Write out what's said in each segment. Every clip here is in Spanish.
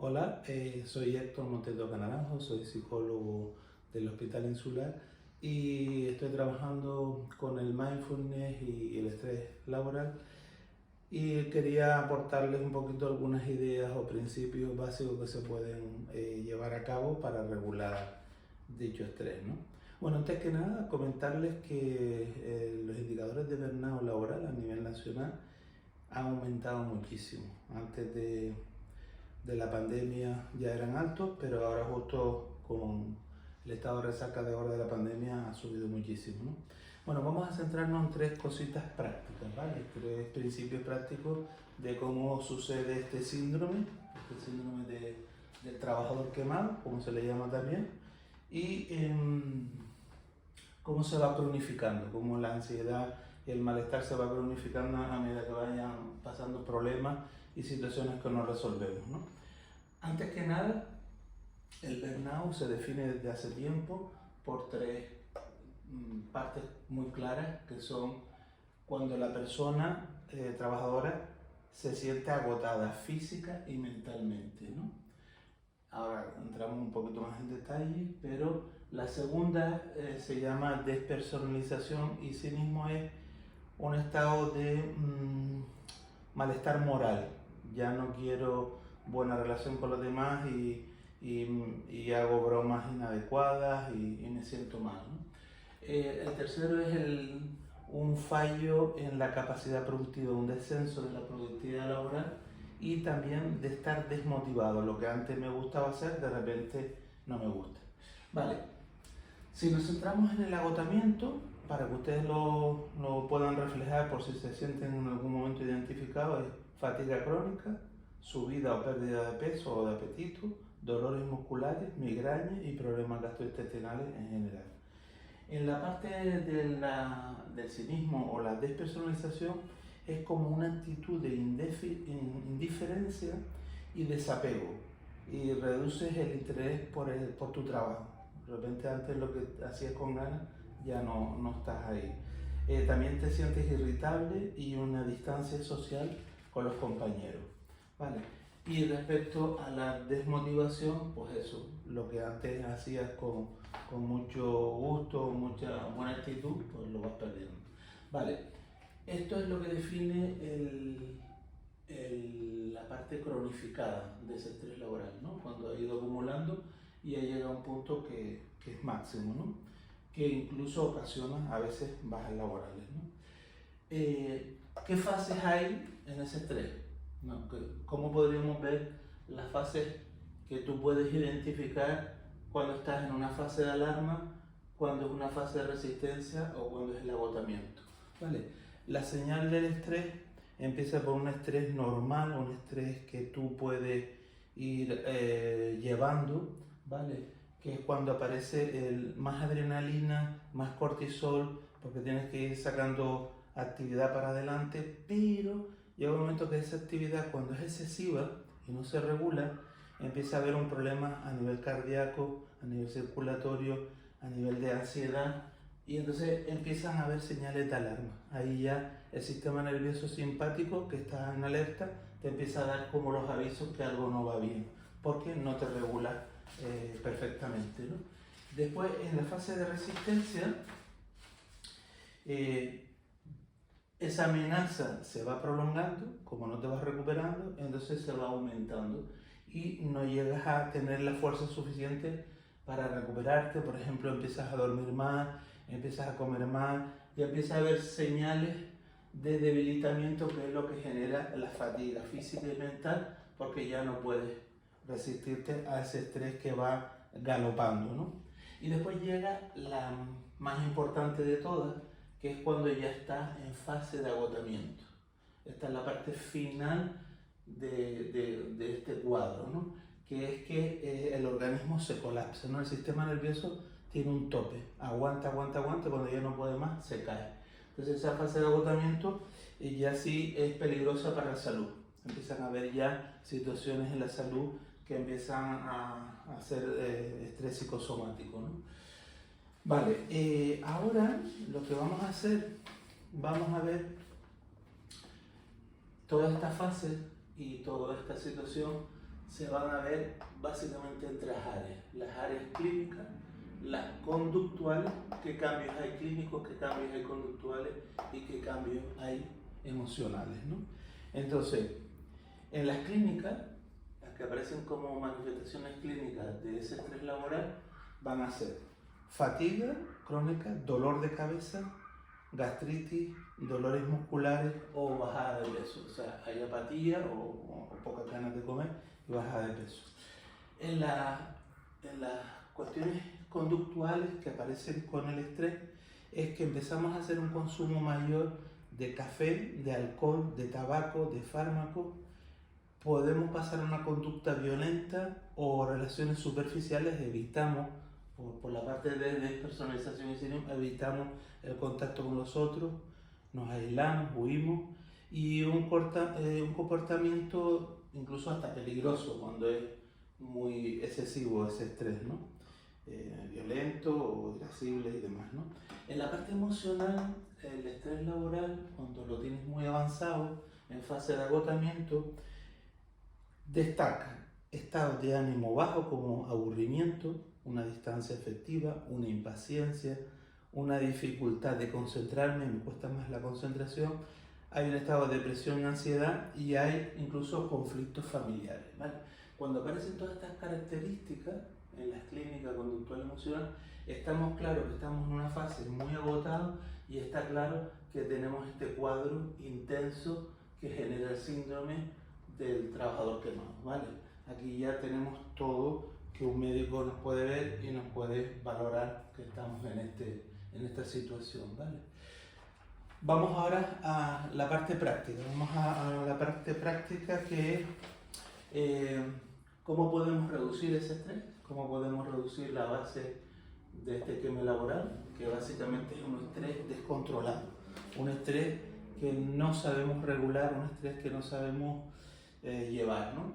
Hola, soy Héctor Monteto Naranjo, soy psicólogo del Hospital Insular y estoy trabajando con el mindfulness y el estrés laboral y quería aportarles un poquito algunas ideas o principios básicos que se pueden llevar a cabo para regular dicho estrés, ¿no? Bueno, antes que nada, comentarles que los indicadores de burnout laboral a nivel nacional han aumentado muchísimo. Antes de la pandemia ya eran altos, pero ahora justo con el estado de resaca de ahora de la pandemia ha subido muchísimo, ¿no? Bueno, vamos a centrarnos en tres cositas prácticas, ¿vale? Tres principios prácticos de cómo sucede este síndrome del trabajador quemado, como se le llama también, y cómo se va cronificando, cómo la ansiedad y el malestar se va cronificando a medida que vayan pasando problemas y situaciones que no resolvemos, ¿no? Antes que nada, el burnout se define desde hace tiempo por tres partes muy claras, que son cuando la persona trabajadora se siente agotada física y mentalmente, ¿no? Ahora entramos un poquito más en detalle, pero la segunda se llama despersonalización y cinismo es un estado de malestar moral. Ya no quiero buena relación con los demás y hago bromas inadecuadas y me siento mal, ¿no? El tercero es un fallo en la capacidad productiva, un descenso de la productividad laboral y también de estar desmotivado. Lo que antes me gustaba hacer, de repente no me gusta. Vale, si nos centramos en el agotamiento, para que ustedes lo puedan reflejar por si se sienten en algún momento identificados, es fatiga crónica, subida o pérdida de peso o de apetito, dolores musculares, migrañas y problemas gastrointestinales en general. En la parte del cinismo o la despersonalización es como una actitud de indiferencia y desapego y reduces el interés por tu trabajo. De repente antes lo que hacías con ganas ya no estás ahí. También te sientes irritable y una distancia social con los compañeros. ¿Vale? Y respecto a la desmotivación, pues eso, lo que antes hacías con mucho gusto, mucha buena actitud, pues lo vas perdiendo. Vale, esto es lo que define la parte cronificada de ese estrés laboral, ¿no? Cuando ha ido acumulando y ha llegado a un punto que es máximo, ¿no? Que incluso ocasiona a veces bajas laborales, ¿no? ¿Qué fases hay en ese estrés? ¿No? ¿Cómo podríamos ver las fases que tú puedes identificar cuando estás en una fase de alarma, cuando es una fase de resistencia o cuando es el agotamiento? ¿Vale? La señal del estrés empieza por un estrés normal, un estrés que tú puedes ir llevando, ¿vale? Que es cuando aparece más adrenalina, más cortisol, porque tienes que ir sacando actividad para adelante, pero llega un momento que esa actividad, cuando es excesiva y no se regula, empieza a haber un problema a nivel cardíaco, a nivel circulatorio, a nivel de ansiedad, y entonces empiezan a haber señales de alarma. Ahí ya el sistema nervioso simpático, que está en alerta, te empieza a dar como los avisos que algo no va bien, porque no te regula perfectamente, ¿no? Después, en la fase de resistencia, esa amenaza se va prolongando, como no te vas recuperando, entonces se va aumentando y no llegas a tener la fuerza suficiente para recuperarte. Por ejemplo, empiezas a dormir mal, empiezas a comer mal, ya empiezas a ver señales de debilitamiento, que es lo que genera la fatiga física y mental, porque ya no puedes resistirte a ese estrés que va galopando, ¿no? Y después llega la más importante de todas, que es cuando ya estás en fase de agotamiento. Esta es la parte final de este cuadro, ¿no? Que es que el organismo se colapsa, ¿no? El sistema nervioso tiene un tope, aguanta, aguanta, aguanta, cuando ya no puede más, se cae. Entonces esa fase de agotamiento ya sí es peligrosa para la salud. Empiezan a haber ya situaciones en la salud que empiezan a hacer estrés psicosomático, ¿no? Vale, ahora lo que vamos a hacer, vamos a ver toda esta fase y toda esta situación se van a ver básicamente en tres áreas. Las áreas clínicas, las conductuales, qué cambios hay clínicos, qué cambios hay conductuales y qué cambios hay emocionales, ¿no? Entonces, en las clínicas, las que aparecen como manifestaciones clínicas de ese estrés laboral, van a ser fatiga crónica, dolor de cabeza, gastritis, dolores musculares o bajada de peso. O sea, hay apatía o pocas ganas de comer y bajada de peso. En las cuestiones conductuales que aparecen con el estrés es que empezamos a hacer un consumo mayor de café, de alcohol, de tabaco, de fármacos. Podemos pasar a una conducta violenta o relaciones superficiales, evitamos, por la parte de despersonalización y cinismo, evitamos el contacto con los otros, nos aislamos, huimos, y un comportamiento incluso hasta peligroso cuando es muy excesivo ese estrés, ¿no? Violento o irascible y demás, ¿no? En la parte emocional, el estrés laboral, cuando lo tienes muy avanzado, en fase de agotamiento, destacan estados de ánimo bajo como aburrimiento, una distancia afectiva, una impaciencia, una dificultad de concentrarme, me cuesta más la concentración, hay un estado de depresión y ansiedad y hay incluso conflictos familiares, ¿vale? Cuando aparecen todas estas características en las clínicas conductual emocional, estamos claros que estamos en una fase muy agotada y está claro que tenemos este cuadro intenso que genera el síndrome del trabajador quemado, ¿vale? Aquí ya tenemos todo que un médico nos puede ver y nos puede valorar que estamos en esta situación, ¿vale? Vamos ahora a la parte práctica. Vamos a la parte práctica que es cómo podemos reducir ese estrés, cómo podemos reducir la base de este queme laboral, que básicamente es un estrés descontrolado, un estrés que no sabemos regular, un estrés que no sabemos llevar, ¿no?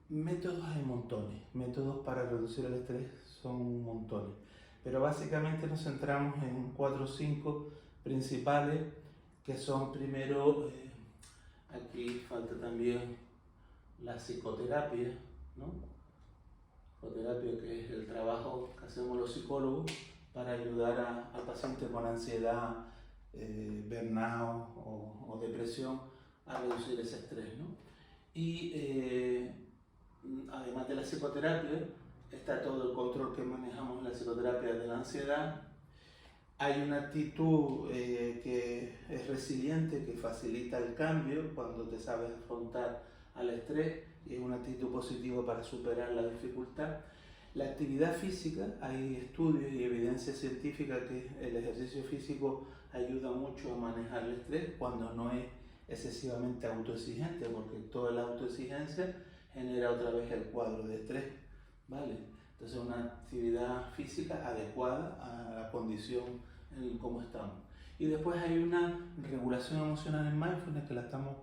Métodos hay montones, métodos para reducir el estrés son montones, pero básicamente nos centramos en 4 o 5 principales, que son primero, aquí falta también la psicoterapia, ¿no? Psicoterapia, que es el trabajo que hacemos los psicólogos para ayudar al paciente con ansiedad, burnout o depresión a reducir ese estrés, ¿no? Y además de la psicoterapia, está todo el control que manejamos en la psicoterapia de la ansiedad. Hay una actitud que es resiliente, que facilita el cambio cuando te sabes afrontar al estrés, y es una actitud positiva para superar la dificultad. La actividad física, hay estudios y evidencia científica que el ejercicio físico ayuda mucho a manejar el estrés cuando no es excesivamente autoexigente, porque toda la autoexigencia genera otra vez el cuadro de estrés, ¿vale? Entonces una actividad física adecuada a la condición en cómo estamos. Y después hay una regulación emocional en mindfulness que la estamos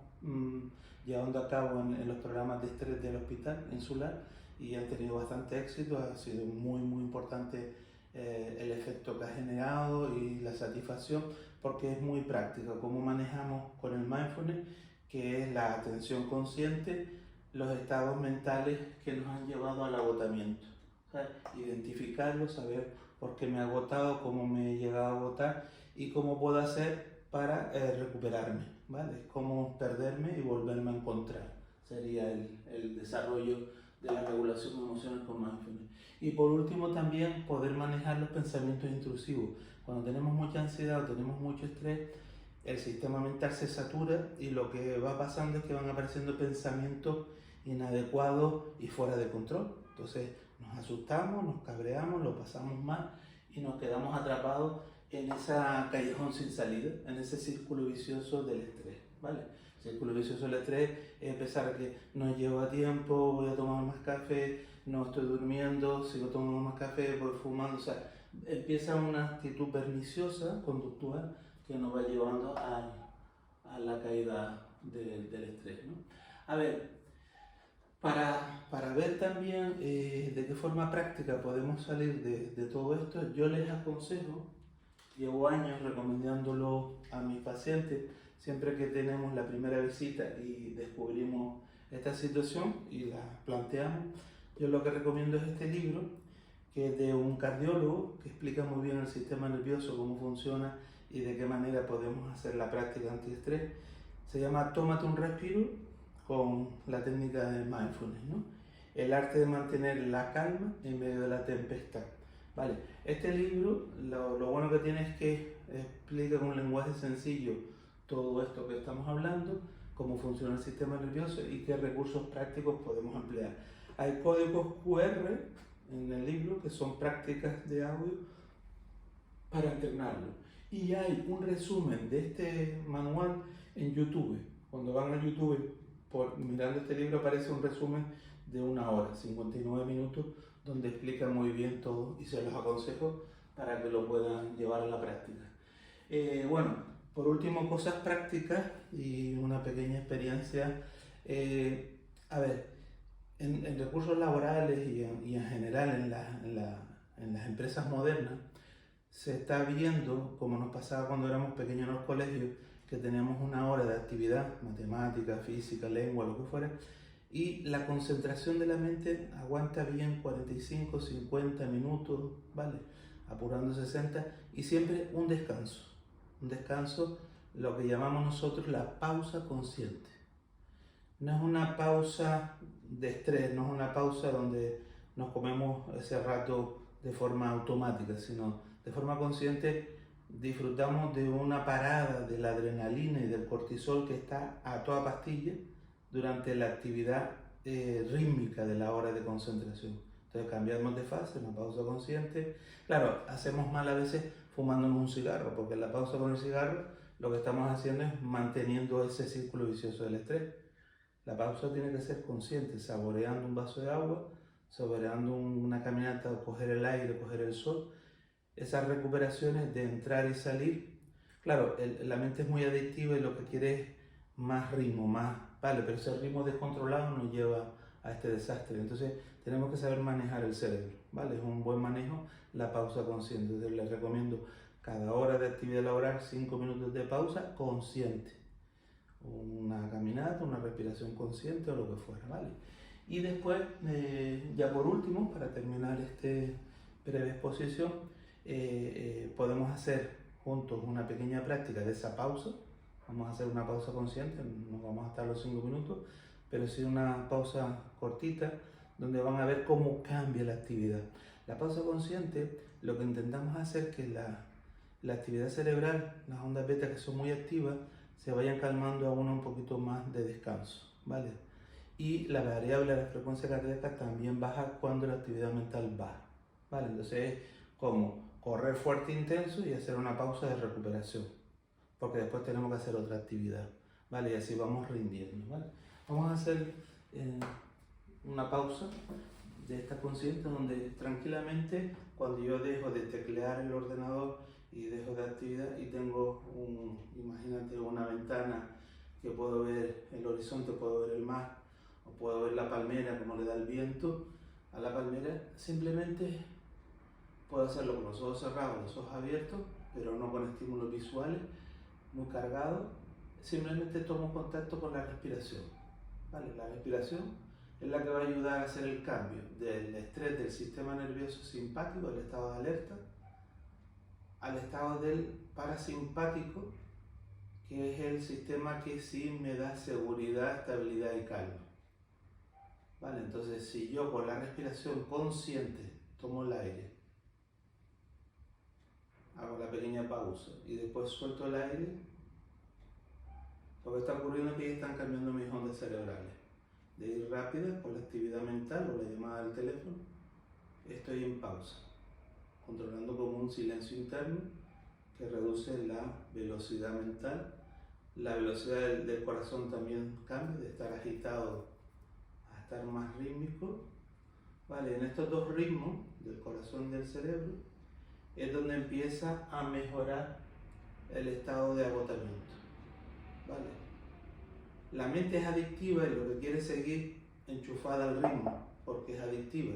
llevando a cabo en los programas de estrés del Hospital Insular y han tenido bastante éxito, ha sido muy importante el efecto que ha generado y la satisfacción, porque es muy práctica cómo manejamos con el mindfulness, que es la atención consciente, los estados mentales que nos han llevado al agotamiento. ¿Sabes? Identificarlos, saber por qué me he agotado, cómo me he llegado a agotar y cómo puedo hacer para recuperarme, ¿vale? Cómo perderme y volverme a encontrar. Sería el desarrollo de la regulación emocional con mindfulness. Y por último también poder manejar los pensamientos intrusivos. Cuando tenemos mucha ansiedad o tenemos mucho estrés, el sistema mental se satura y lo que va pasando es que van apareciendo pensamientos inadecuados y fuera de control. Entonces nos asustamos, nos cabreamos, lo pasamos mal y nos quedamos atrapados en ese callejón sin salida, en ese círculo vicioso del estrés, ¿vale? El círculo vicioso del estrés es empezar a que no llego a tiempo, voy a tomar más café, no estoy durmiendo, sigo tomando más café, voy fumando, o sea, empieza una actitud perniciosa, conductual, que nos va llevando a la caída del estrés, ¿no? A ver, para ver también de qué forma práctica podemos salir de todo esto, yo les aconsejo, llevo años recomendándolo a mis pacientes, siempre que tenemos la primera visita y descubrimos esta situación y la planteamos. Yo lo que recomiendo es este libro, que es de un cardiólogo que explica muy bien el sistema nervioso, cómo funciona y de qué manera podemos hacer la práctica antiestrés. Se llama Tómate un respiro con la técnica de mindfulness, ¿no? El arte de mantener la calma en medio de la tempestad. Vale, este libro lo bueno que tiene es que explica con un lenguaje sencillo todo esto que estamos hablando, cómo funciona el sistema nervioso y qué recursos prácticos podemos emplear. Hay códigos QR en el libro que son prácticas de audio para entrenarlo. Y hay un resumen de este manual en YouTube. Cuando van a YouTube mirando este libro aparece un resumen de 1 hora, 59 minutos, donde explica muy bien todo y se los aconsejo para que lo puedan llevar a la práctica. Bueno, por último, cosas prácticas y una pequeña experiencia. A ver, en recursos laborales y en general en las empresas modernas, se está viendo, como nos pasaba cuando éramos pequeños en los colegios, que teníamos 1 hora de actividad, matemática, física, lengua, lo que fuera, y la concentración de la mente aguanta bien 45, 50 minutos, ¿vale? Apurando 60, y siempre un descanso, lo que llamamos nosotros la pausa consciente. No es una pausa de estrés, no es una pausa donde nos comemos ese rato de forma automática, sino de forma consciente disfrutamos de una parada de la adrenalina y del cortisol que está a toda pastilla durante la actividad rítmica de la hora de concentración. Entonces cambiamos de fase, una pausa consciente. Claro, hacemos mal a veces fumándonos un cigarro, porque en la pausa con el cigarro lo que estamos haciendo es manteniendo ese círculo vicioso del estrés. La pausa tiene que ser consciente, saboreando un vaso de agua, saboreando una caminata, coger el aire, coger el sol. Esas recuperaciones de entrar y salir. Claro, la mente es muy adictiva y lo que quiere es más ritmo, vale, pero ese ritmo descontrolado nos lleva a este desastre. Entonces tenemos que saber manejar el cerebro, ¿vale? Es un buen manejo la pausa consciente. Entonces les recomiendo cada hora de actividad laboral 5 minutos de pausa consciente. Una caminata, una respiración consciente o lo que fuera, ¿vale? Y después, ya por último, para terminar esta breve exposición, podemos hacer juntos una pequeña práctica de esa pausa. Vamos a hacer una pausa consciente, no vamos a estar los 5 minutos, pero sí una pausa cortita, donde van a ver cómo cambia la actividad. La pausa consciente, lo que intentamos hacer es que la actividad cerebral, las ondas beta que son muy activas, se vayan calmando a una un poquito más de descanso, ¿vale? Y la variable de la frecuencia cardíaca también baja cuando la actividad mental baja, ¿vale? Entonces es como correr fuerte e intenso y hacer una pausa de recuperación, porque después tenemos que hacer otra actividad, ¿vale? Y así vamos rindiendo, ¿vale? Vamos a hacer una pausa de esta consciente donde tranquilamente, cuando yo dejo de teclear el ordenador y dejo de actividad y tengo imagínate una ventana que puedo ver el horizonte, puedo ver el mar o puedo ver la palmera como le da el viento a la palmera, simplemente puedo hacerlo con los ojos cerrados, los ojos abiertos, pero no con estímulos visuales muy cargados. Simplemente tomo contacto con la respiración, ¿vale? La respiración es la que va a ayudar a hacer el cambio del estrés del sistema nervioso simpático, del estado de alerta, al estado del parasimpático, que es el sistema que sí me da seguridad, estabilidad y calma. ¿Vale? Entonces, si yo con la respiración consciente tomo el aire, hago la pequeña pausa y después suelto el aire, lo que está ocurriendo es que están cambiando mis ondas cerebrales. De ir rápida por la actividad mental o la llamada del teléfono, estoy en pausa, controlando como un silencio interno que reduce la velocidad mental. La velocidad del corazón también cambia, de estar agitado a estar más rítmico. Vale, en estos dos ritmos del corazón y del cerebro es donde empieza a mejorar el estado de agotamiento. Vale. La mente es adictiva y lo que quiere es seguir enchufada al ritmo, porque es adictiva,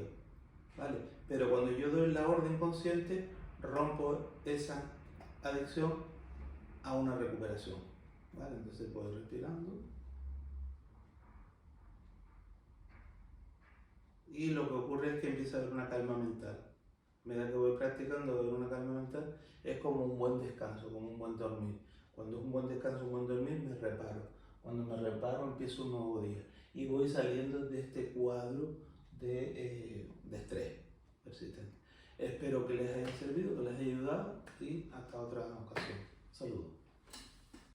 ¿vale? Pero cuando yo doy la orden consciente, rompo esa adicción a una recuperación, ¿vale? Entonces voy respirando y lo que ocurre es que empieza a haber una calma mental. A medida que voy practicando, haber una calma mental es como un buen descanso, como un buen dormir. Cuando es un buen descanso, un buen dormir, me reparo. Cuando me reparo, empiezo un nuevo día y voy saliendo de este cuadro de estrés persistente. Espero que les haya servido, que les haya ayudado y hasta otra ocasión. Saludos.